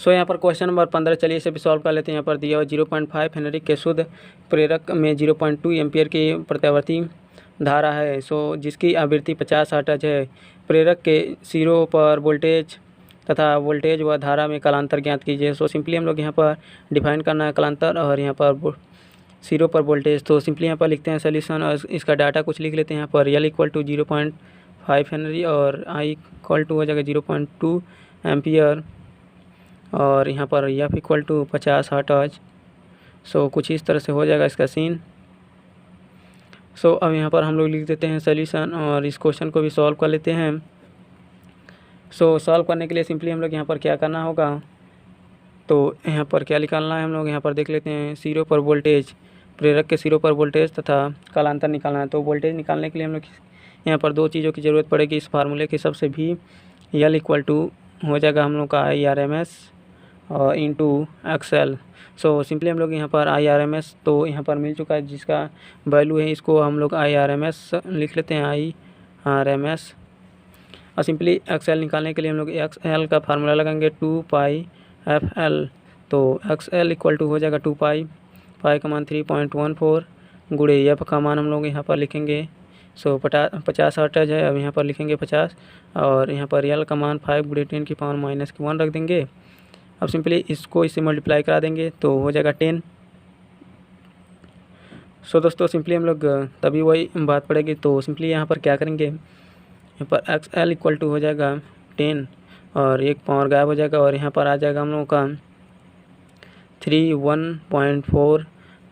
सो यहाँ पर question number 15 चलिए इसे भी सॉल्व कर लेते हैं। यहाँ पर दिया हुआ 0.5 हेनरी के शुद्ध प्रेरक में 0.2 एम्पियर की प्रत्यावर्ती धारा है। सो जिसकी आवृत्ति 50 हर्ट्ज है। प्रेरक के सिरों पर वोल्टेज तथा वोल्टेज व धारा में कालांतर ज्ञात कीजिए। सो सिंपली हम लोग यहाँ पर डिफाइन करना है कालांतर और यहाँ पर सिरों पर वोल्टेज। तो सिंपली यहाँ पर लिखते हैं सोल्यूशन और इसका डाटा कुछ लिख लेते हैं। यहाँ पर L = 0.5 हेनरी और I = हो जाएगा 0.2 एम्पियर और यहाँ पर F = 50 हर्ट्ज। सो कुछ इस तरह से हो जाएगा इसका सीन। सो अब यहाँ पर हम लोग लिख देते हैं सोल्यूशन और इस क्वेश्चन को भी सॉल्व कर लेते हैं। सो सॉल्व करने के लिए सिंपली हम लोग यहाँ पर क्या करना होगा, तो यहाँ पर क्या निकालना है हम लोग यहाँ पर देख लेते हैं। सिरों पर वोल्टेज, प्रेरक के सिरों पर वोल्टेज तथा कालांतर निकालना है। तो वोल्टेज निकालने के लिए हम लोग यहाँ पर दो चीज़ों की ज़रूरत पड़ेगी इस फार्मूले के हिसाब से भी। L = हो जाएगा हम लोग का IRMS और इंटू XL। सो सिंपली हम लोग यहाँ पर IRMS तो यहाँ पर मिल चुका है जिसका वैल्यू है, इसको हम लोग IRMS लिख लेते हैं IRMS। और सिंपली XL निकालने के लिए हम लोग XL का फार्मूला लगाएंगे 2πfl। तो XL = हो जाएगा 2π, पाई का मान 3.14 गुणे F का मान हम लोग यहाँ पर लिखेंगे। सो 50 हर्ट्ज है, अब यहाँ पर लिखेंगे 50 और यहाँ पर L का मान 5 × 10⁻⁻1 रख देंगे। अब सिंपली इसको इससे मल्टीप्लाई करा देंगे तो हो जाएगा 10। सो दोस्तों सिंपली हम लोग तभी वही बात पड़ेगी। तो सिंपली यहाँ पर क्या करेंगे, यहाँ पर XL = हो जाएगा 10 और एक पावर गायब हो जाएगा और यहाँ पर आ जाएगा हम लोगों का 1.4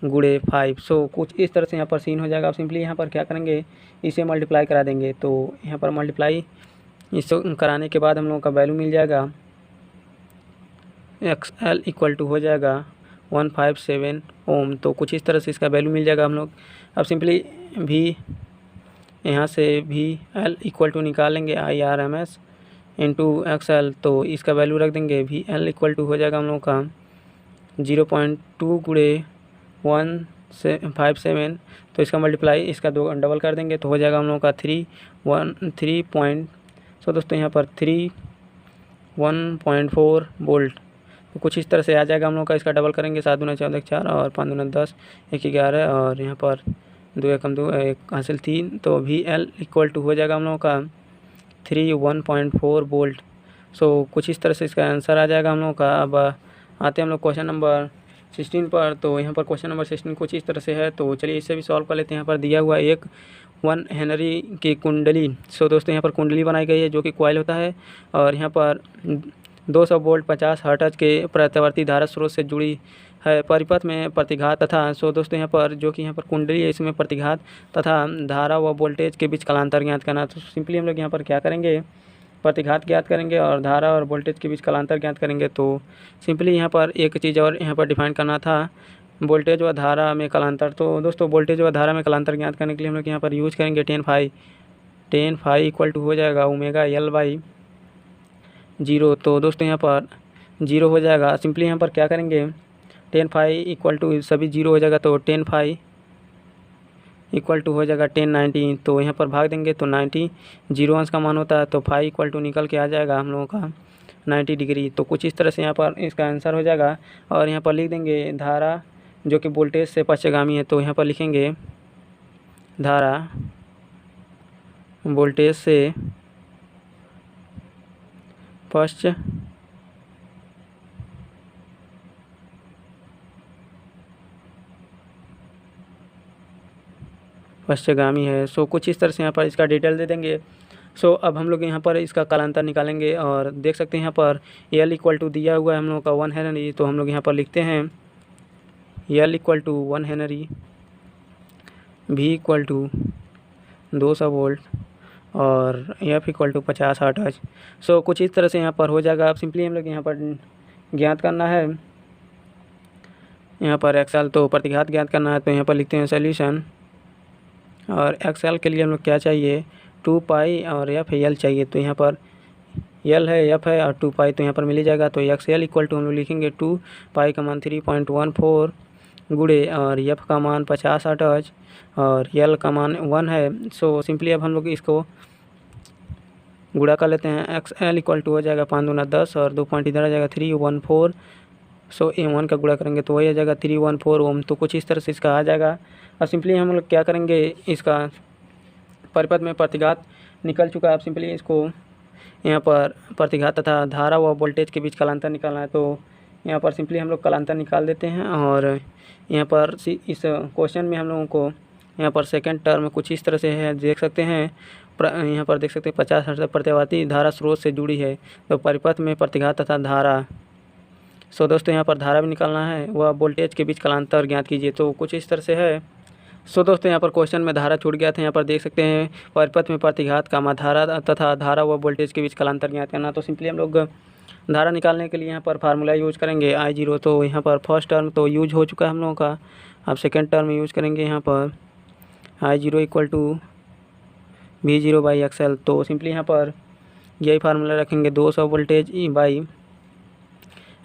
× 5। सो कुछ इस तरह से यहाँ पर सीन हो जाएगा। अब सिंपली यहाँ पर क्या करेंगे, इसे मल्टीप्लाई करा देंगे। तो यहाँ पर मल्टीप्लाई इस कराने के बाद हम लोगों का वैल्यू मिल जाएगा। XL = हो जाएगा 157 ओम। तो कुछ इस तरह से इसका वैल्यू मिल जाएगा हम लोग। अब सिंपली भी यहाँ से भी L = निकाल लेंगे IRMS इंटू XL। तो इसका वैल्यू रख देंगे भी L = हो जाएगा हम लोग का 0.2 × 157। तो इसका मल्टीप्लाई इसका दो डबल कर देंगे तो हो जाएगा हम लोग का 3 सो दोस्तों यहाँ पर 1.4 वोल्ट। तो कुछ इस तरह से आ जाएगा हम लोग का। इसका डबल करेंगे 7 दूना 14 4 और 5 दूना 10 1 11 और यहाँ पर 2 एकम 2 1 हासिल 3। तो भी L = हो जाएगा हम लोग का 1.4 वोल्ट। सो कुछ इस तरह से इसका आंसर आ जाएगा हम लोग का। अब आते हैं हम लोग क्वेश्चन नंबर 16 पर। तो यहाँ पर क्वेश्चन नंबर 16 कुछ इस तरह से है। तो चलिए इसे भी सॉल्व कर लेते हैं। यहाँ पर दिया हुआ एक 1 हेनरी की कुंडली। सो दोस्तों यहाँ पर कुंडली बनाई गई है जो कि कॉइल होता है और यहाँ पर 200 वोल्ट 50 हर्ट्ज के प्रत्यावर्ती धारा स्रोत से जुड़ी है। परिपथ में प्रतिघात तथा सो दोस्तों यहाँ पर जो कि यहाँ पर कुंडली है इसमें प्रतिघात तथा धारा व वोल्टेज के बीच कालांतर ज्ञात करना। तो सिंपली हम लोग यहाँ पर क्या करेंगे, प्रतिघात ज्ञात करेंगे और धारा और वोल्टेज के बीच कालांतर ज्ञात करेंगे। तो सिंपली यहाँ पर एक चीज़ और यहाँ पर डिफाइन करना था, वोल्टेज व धारा में कालांतर। तो दोस्तों वोल्टेज व धारा में कालांतर ज्ञात करने के लिए हम लोग यहाँ पर यूज करेंगे 10φ = हो जाएगा ω/L/0। तो दोस्तों यहाँ पर 0 हो जाएगा। सिंपली यहाँ पर क्या करेंगे 10φ = सभी 0 हो जाएगा तो 10φ = हो जाएगा 1090। तो यहाँ पर भाग देंगे तो 90 0 अंश का मान होता है तो φ = निकल के आ जाएगा हम लोगों का 90 डिग्री। तो कुछ इस तरह से यहाँ पर इसका आंसर हो जाएगा। और यहाँ पर लिख देंगे धारा जो कि वोल्टेज से पक्षगामी है। तो यहाँ पर लिखेंगे धारा वोल्टेज से पक्षगामी है। सो कुछ इस तरह से यहाँ पर इसका डिटेल दे देंगे। सो अब हम लोग यहाँ पर इसका कालांतर निकालेंगे और देख सकते हैं यहाँ पर L = दिया हुआ है हम लोग का 1 हेनरी। तो हम लोग यहाँ पर लिखते हैं L = 1 हेनरी, V = 200 वोल्ट और F = 50 हर्ट्ज। सो कुछ इस तरह से यहाँ पर हो जाएगा। अब सिंपली हम लोग यहाँ पर ज्ञात करना है, यहाँ पर XL तो प्रतिघात ज्ञात करना है। तो यहाँ पर लिखते हैं सोल्यूशन और XL के लिए हम लोग क्या चाहिए 2π और F L चाहिए। तो यहाँ पर L है F है और 2π तो यहाँ पर मिल ही जाएगा। तो XL = हम लोग लिखेंगे 2π का मान 3.14 गुणे और F का मान 50 हर्ट्ज और L का मान 1 है। सो सिंपली अब हम लोग इसको गुणा कर लेते हैं। एक्स एल इक्वल टू हो जाएगा 5 दूना 10 और 2 पॉइंट इधर आ जाएगा 314। सो M1 का गुणा करेंगे तो वही आ जाएगा 314 ओम। तो कुछ इस तरह से इसका आ जाएगा। अब सिंपली हम लोग क्या करेंगे, इसका परिपथ में प्रतिघात निकल चुका है। अब सिंपली इसको यहाँ पर प्रतिघात तथा धारा व वोल्टेज के बीच कालांतर निकालना है। तो यहाँ पर सिंपली हम लोग कालांतर निकाल देते हैं और यहाँ पर इस क्वेश्चन में हम लोगों को यहाँ पर सेकंड टर्म कुछ इस तरह से है, देख सकते हैं। यहाँ पर देख सकते हैं 50 हर्ट्ज प्रत्यावर्ती धारा स्रोत से जुड़ी है। तो परिपथ में प्रतिघात तथा धारा। सो दोस्तों यहाँ पर धारा भी निकालना है, वह वोल्टेज के बीच कालांतर ज्ञात कीजिए। तो कुछ इस तरह से है। सो दोस्तों यहाँ पर क्वेश्चन में धारा छूट गया था। यहाँ पर देख सकते हैं परिपथ में प्रतिघात का धारा तथा धारा व वोल्टेज के बीच कालांतर ज्ञात करना। तो सिंपली हम लोग धारा निकालने के लिए यहाँ पर फार्मूला यूज करेंगे I0। तो यहाँ पर फर्स्ट टर्म तो यूज हो चुका है हम लोगों का। अब सेकेंड टर्म यूज करेंगे यहाँ पर I0 इक्वल टू V0/XL। तो सिंपली यहाँ पर यही फार्मूला रखेंगे 200 वोल्टेज बाई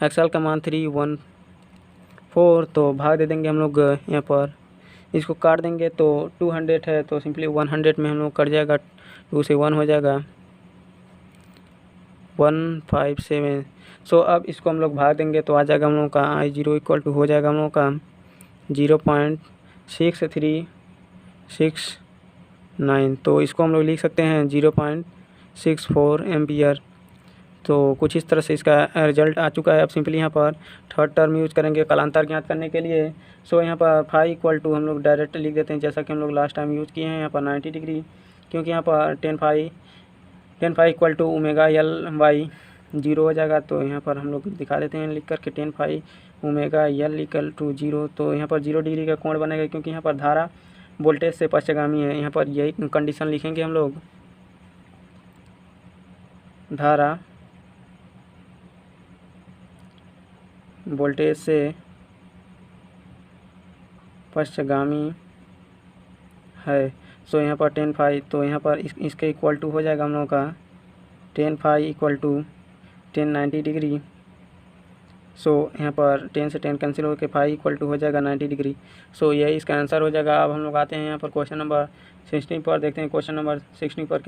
XL का मान 314। तो भाग दे देंगे हम लोग, यहाँ पर इसको काट देंगे तो 200 है। तो सिंपली 100 में हम लोग कट जाएगा, 2 से 1 हो जाएगा 157। सो अब इसको हम लोग भाग देंगे तो आ जाएगा हम लोगों का I0 इक्वल टू हो जाएगा हम लोगों का 0.6369। तो इसको हम लोग लिख सकते हैं 0.64 एम्पियर। तो कुछ इस तरह से इसका रिजल्ट आ चुका है। अब सिंपली यहाँ पर थर्ड टर्म यूज करेंगे कालांतर ज्ञात करने के लिए। सो यहाँ पर फाई इक्वल टू हम लोग डायरेक्ट लिख देते हैं, जैसा कि हम लोग लास्ट टाइम यूज़ किए हैं। यहाँ पर 90 डिग्री, क्योंकि यहाँ पर 10 phi equal to omega L by 0 हो जाएगा। तो यहाँ पर हम लोग दिखा देते हैं लिख करके 10 phi omega L equal to 0। तो यहाँ पर 0 डिग्री का कोण बनेगा, क्योंकि यहाँ पर धारा वोल्टेज से पश्चगामी है। यहाँ पर यही कंडीशन लिखेंगे हम लोग, धारा वोल्टेज से पश्चगामी है। सो यहाँ पर 10 फाई, तो यहाँ पर इसके इक्वल टू हो जाएगा हम लोगों का 10 फाई इक्वल टू 1090 डिग्री। सो यहाँ पर 10 से 10 कैंसिल होकर फाई इक्वल टू हो जाएगा 90 डिग्री। सो यही इसका आंसर हो जाएगा। अब हम लोग आते हैं यहाँ पर क्वेश्चन नंबर 16 पर। देखते हैं क्वेश्चन नंबर 16 पर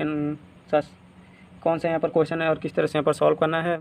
कौन सा यहाँ पर क्वेश्चन है और किस तरह से यहाँ पर सॉल्व करना है।